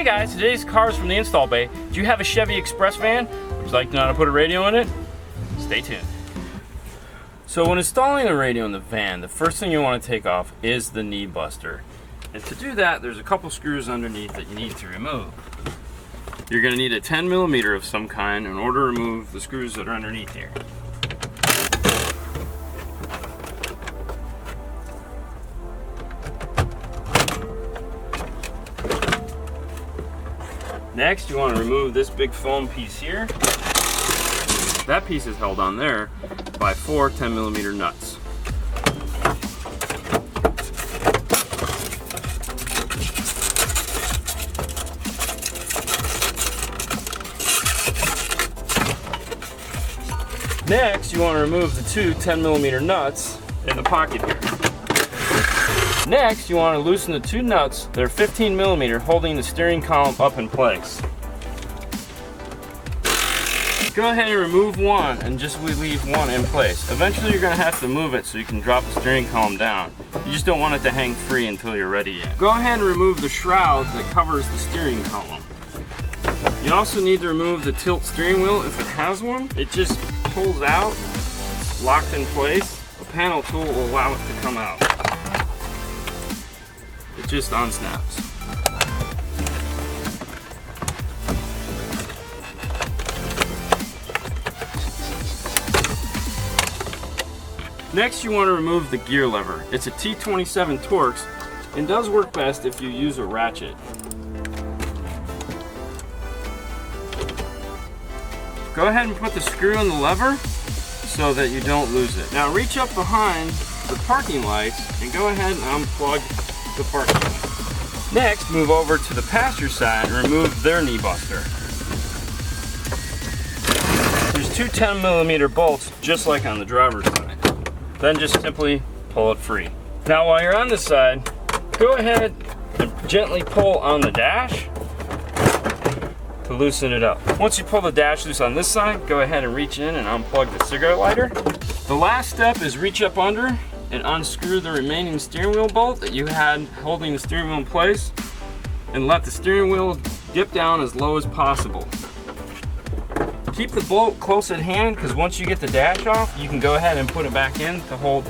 guys, today's car is from the install bay. Do you have a Chevy Express van? Would you like to know how to put a radio in it? Stay tuned. So when installing a radio in the van, the first thing you want to take off is the knee buster. And to do that, there's a couple screws underneath that you need to remove. You're going to need a 10mm of some kind in order to remove the screws that are underneath here. Next, you want to remove this big foam piece here. That piece is held on there by 4 10mm nuts. Next, you want to remove the 2 10mm nuts in the pocket here. Next, you want to loosen the 2 nuts that are 15mm holding the steering column up in place. Go ahead and remove one and just leave one in place. Eventually you're going to have to move it so you can drop the steering column down. You just don't want it to hang free until you're ready yet. Go ahead and remove the shroud that covers the steering column. You also need to remove the tilt steering wheel if it has one. It just pulls out, it's locked in place. A panel tool will allow it to come out. It just unsnaps. Next, you want to remove the gear lever. It's a T27 Torx and does work best if you use a ratchet. Go ahead and put the screw in the lever so that you don't lose it. Now reach up behind the parking lights and go ahead and unplug the parking light. Next, move over to the passenger side and remove their knee buster. There's 2 10mm bolts just like on the driver's side. Then just simply pull it free. Now while you're on this side, go ahead and gently pull on the dash to loosen it up. Once you pull the dash loose on this side, go ahead and reach in and unplug the cigarette lighter. The last step is reach up under and unscrew the remaining steering wheel bolt that you had holding the steering wheel in place and let the steering wheel dip down as low as possible. Keep the bolt close at hand because once you get the dash off, you can go ahead and put it back in to hold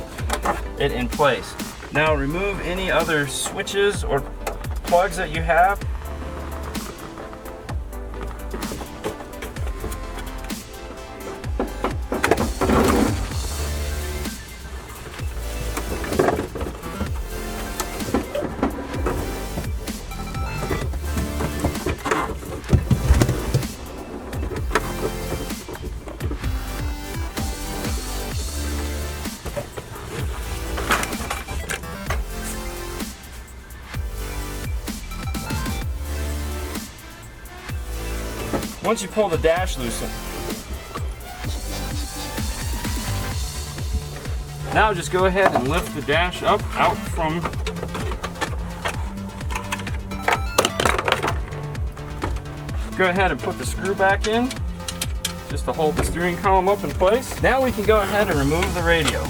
it in place. Now remove any other switches or plugs that you have. Once you pull the dash loosen, now just go ahead and lift the dash up out from go ahead and put the screw back in just to hold the steering column up in place. Now we can go ahead and remove the radio.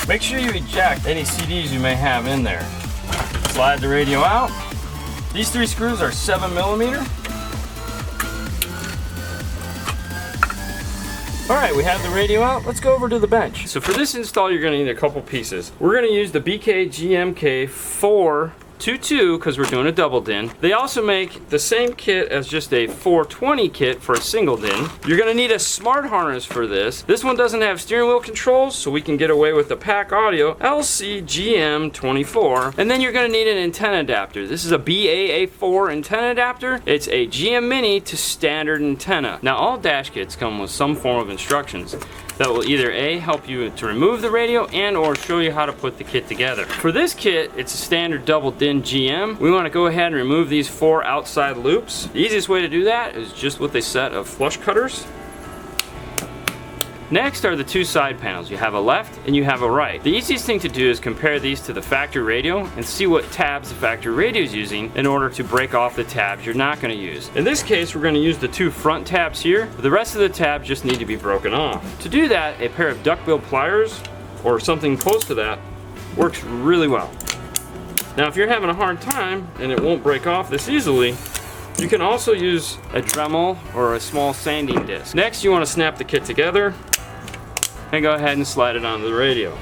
Make sure you eject any CDs you may have in there. Slide the radio out. These 3 screws are 7mm. Alright, we have the radio out. Let's go over to the bench. So for this install, you're going to need a couple pieces. We're going to use the BK GMK 422 because we're doing a double din. They also make the same kit as just a 420 kit for a single din. You're going to need a smart harness for this. This one doesn't have steering wheel controls, so we can get away with the pack audio LCGM24. And then you're going to need an antenna adapter. This is a BAA4 antenna adapter. It's a GM Mini to standard antenna. Now all dash kits come with some form of instructions that will either A, help you to remove the radio and or show you how to put the kit together. For this kit, it's a standard double din GM. We want to go ahead and remove these 4 outside loops. The easiest way to do that is just with a set of flush cutters. Next are the 2 side panels. You have a left and you have a right. The easiest thing to do is compare these to the factory radio and see what tabs the factory radio is using in order to break off the tabs you're not going to use. In this case, we're going to use the 2 front tabs here. The rest of the tabs just need to be broken off. To do that, a pair of duckbill pliers or something close to that works really well. Now if you're having a hard time and it won't break off this easily, you can also use a dremel or a small sanding disc. Next, you want to snap the kit together and go ahead and slide it onto the radio.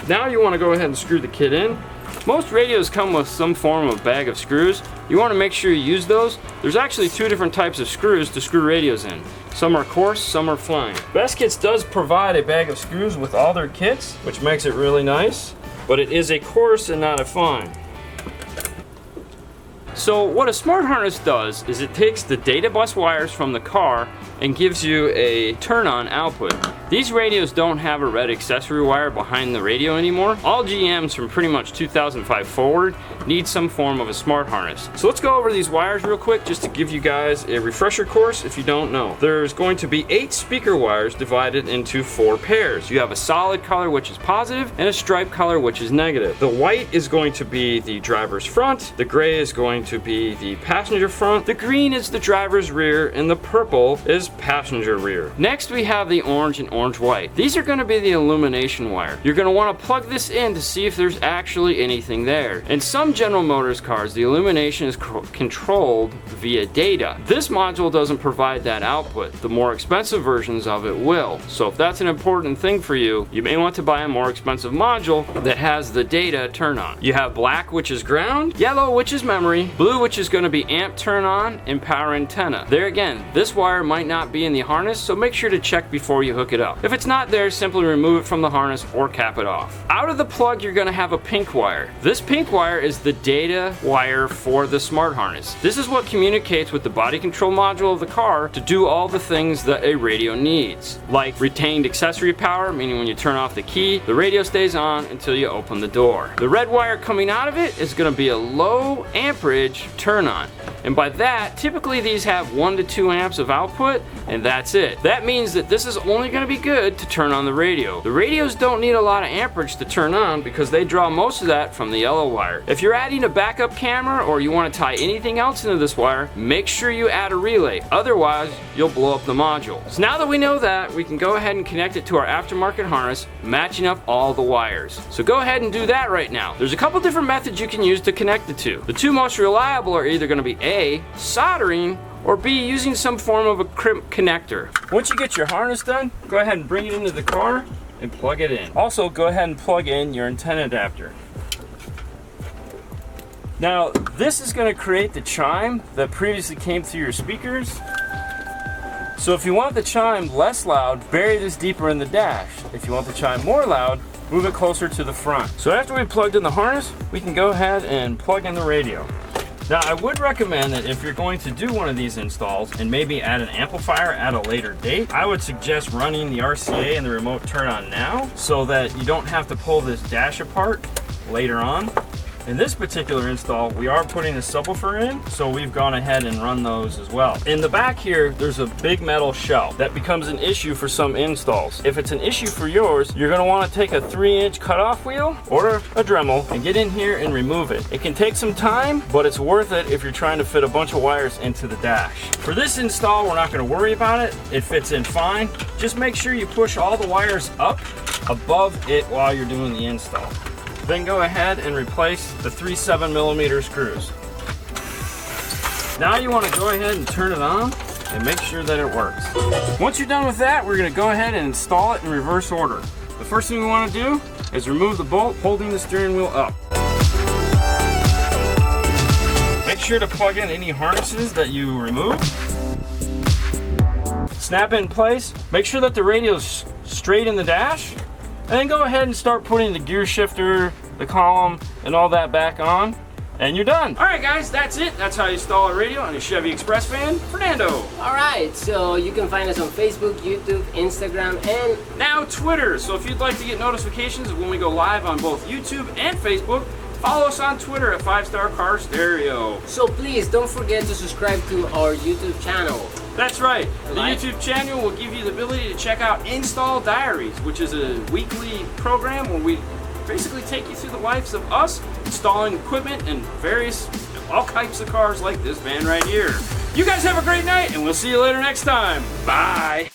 Now you want to go ahead and screw the kit in. Most radios come with some form of bag of screws. You want to make sure you use those. There's actually two different types of screws to screw radios in. Some are coarse, some are fine. Best Kits does provide a bag of screws with all their kits, which makes it really nice, but it is a coarse and not a fine. So what a smart harness does is it takes the data bus wires from the car and gives you a turn-on output. These radios don't have a red accessory wire behind the radio anymore. All GMs from pretty much 2005 forward need some form of a smart harness. So let's go over these wires real quick just to give you guys a refresher course if you don't know. There's going to be 8 speaker wires divided into 4 pairs. You have a solid color which is positive and a stripe color which is negative. The white is going to be the driver's front, the gray is going to be the passenger front, the green is the driver's rear, and the purple is passenger rear. Next we have the orange and orange white. These are going to be the illumination wire. You're going to want to plug this in to see if there's actually anything there. In some General Motors cars, the illumination is controlled via data. This module doesn't provide that output. The more expensive versions of it will. So if that's an important thing for you, you may want to buy a more expensive module that has the data turn on. You have black, which is ground, yellow, which is memory, blue, which is going to be amp turn on, and power antenna. There again, this wire might not be in the harness, so make sure to check before you hook it up. If it's not there, simply remove it from the harness or cap it off. Out of the plug, you're going to have a pink wire. This pink wire is the data wire for the smart harness. This is what communicates with the body control module of the car to do all the things that a radio needs, like retained accessory power, meaning when you turn off the key, the radio stays on until you open the door. The red wire coming out of it is going to be a low amperage turn on. And by that, typically these have 1 to 2 amps of output, and that's it. That means that this is only going to be good to turn on the radio. The radios don't need a lot of amperage to turn on because they draw most of that from the yellow wire. If you're adding a backup camera or you want to tie anything else into this wire, make sure you add a relay. Otherwise, you'll blow up the module. So now that we know that, we can go ahead and connect it to our aftermarket harness, matching up all the wires. So go ahead and do that right now. There's a couple different methods you can use to connect the two. The two most reliable are either going to be A, soldering, or B, using some form of a crimp connector. Once you get your harness done, go ahead and bring it into the car and plug it in. Also, go ahead and plug in your antenna adapter. Now, this is going to create the chime that previously came through your speakers. So if you want the chime less loud, bury this deeper in the dash. If you want the chime more loud, move it closer to the front. So after we plugged in the harness, we can go ahead and plug in the radio. Now I would recommend that if you're going to do one of these installs and maybe add an amplifier at a later date, I would suggest running the RCA and the remote turn on now so that you don't have to pull this dash apart later on. In this particular install, we are putting a subwoofer in, so we've gone ahead and run those as well. In the back here, there's a big metal shell that becomes an issue for some installs. If it's an issue for yours, you're gonna wanna take a 3-inch cutoff wheel or a dremel and get in here and remove it. It can take some time, but it's worth it if you're trying to fit a bunch of wires into the dash. For this install, we're not gonna worry about it. It fits in fine. Just make sure you push all the wires up above it while you're doing the install. Then go ahead and replace the 3 7mm screws. Now you want to go ahead and turn it on and make sure that it works. Once you're done with that, we're going to go ahead and install it in reverse order. The first thing we want to do is remove the bolt holding the steering wheel up. Make sure to plug in any harnesses that you remove. Snap it in place. Make sure that the radio's straight in the dash. And then go ahead and start putting the gear shifter, the column, and all that back on. And you're done. All right, guys, that's it. That's how you install a radio on a Chevy Express van. Fernando. All right, so you can find us on Facebook, YouTube, Instagram, and now Twitter. So if you'd like to get notifications of when we go live on both YouTube and Facebook, follow us on Twitter at 5-Star Car Stereo. So please don't forget to subscribe to our YouTube channel. That's right. The YouTube channel will give you the ability to check out Install Diaries, which is a weekly program where we basically take you through the lives of us installing equipment and all types of cars like this van right here. You guys have a great night, and we'll see you later next time. Bye.